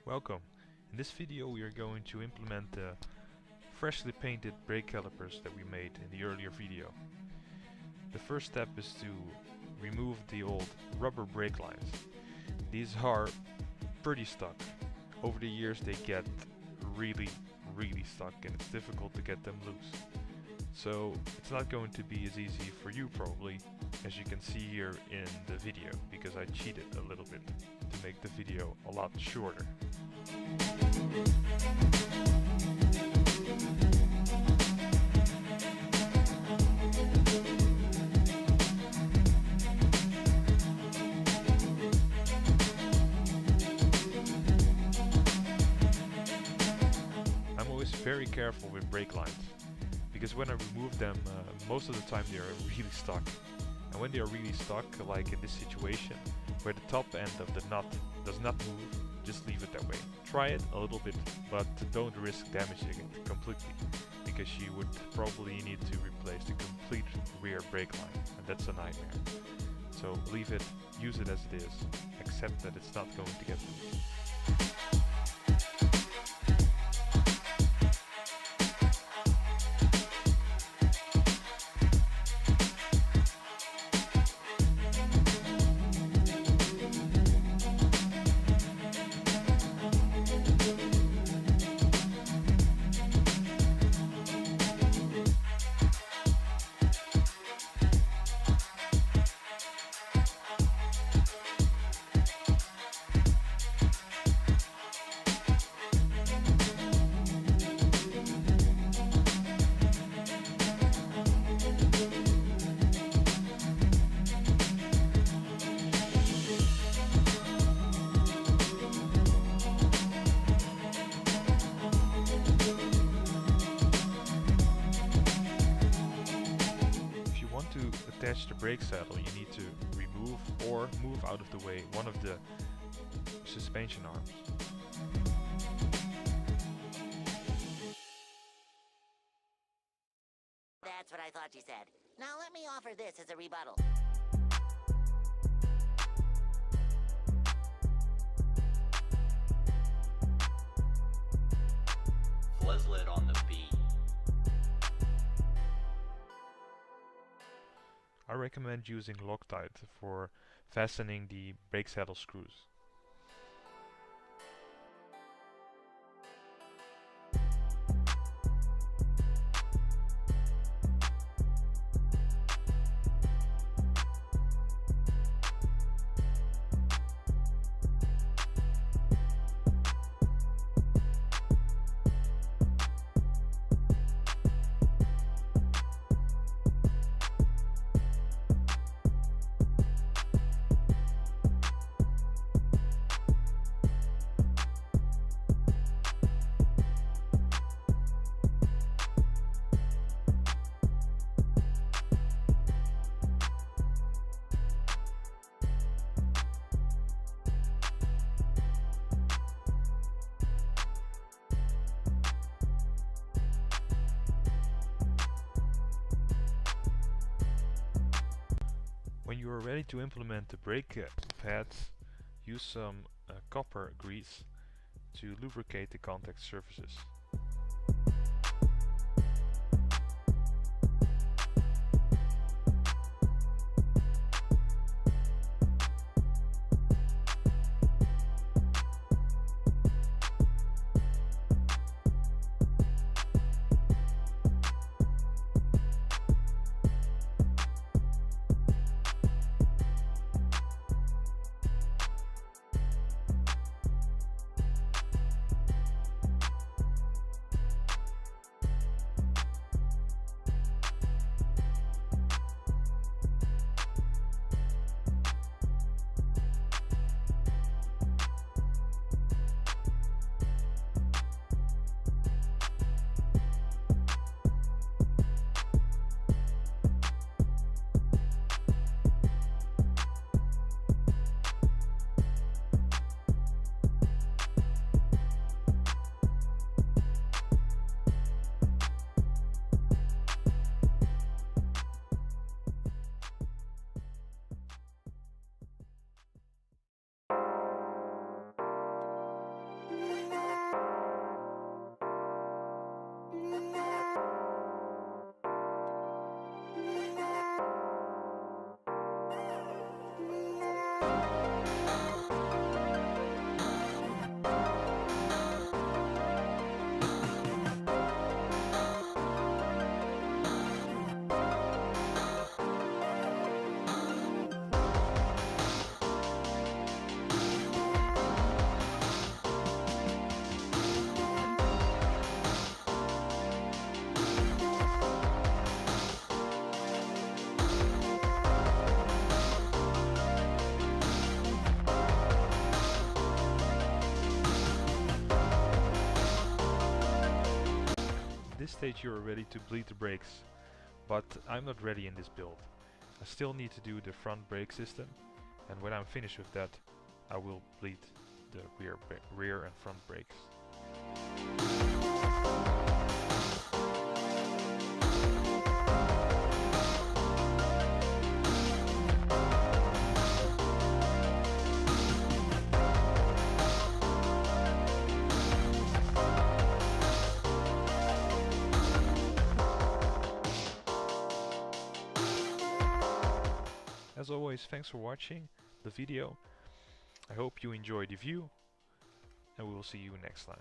Welcome. In this video we are going to implement the freshly painted brake calipers that we made in the earlier video. The first step is to remove the old rubber brake lines. These are pretty stuck. Over the years they get really stuck and it's difficult to get them loose. So it's not going to be as easy for you probably as you can see here in the video, because I cheated a little bit to make the video a lot shorter. I'm always very careful with brake lines, because when I remove them, most of the time they are really stuck. And when they are really stuck, like in this situation, where the top end of the nut does not move, just leave it that way. Try it a little bit, but don't risk damaging it completely, because you would probably need to replace the complete rear brake line, and that's a nightmare. So leave it, use it as it is, accept that it's not going to get loose. To attach the brake saddle, you need to remove or move out of the way one of the suspension arms. That's what I thought you said. Now let me offer this as a rebuttal. Fleslet on the beat. I recommend using Loctite for fastening the brake saddle screws. When you are ready to implement the brake pads, use some copper grease to lubricate the contact surfaces. this stage you are ready to bleed the brakes, but I'm not ready in this build. I still need to do the front brake system, and when I'm finished with that, I will bleed the rear and front brakes. As always, thanks for watching the video. I hope you enjoyed the view, and we will see you next time.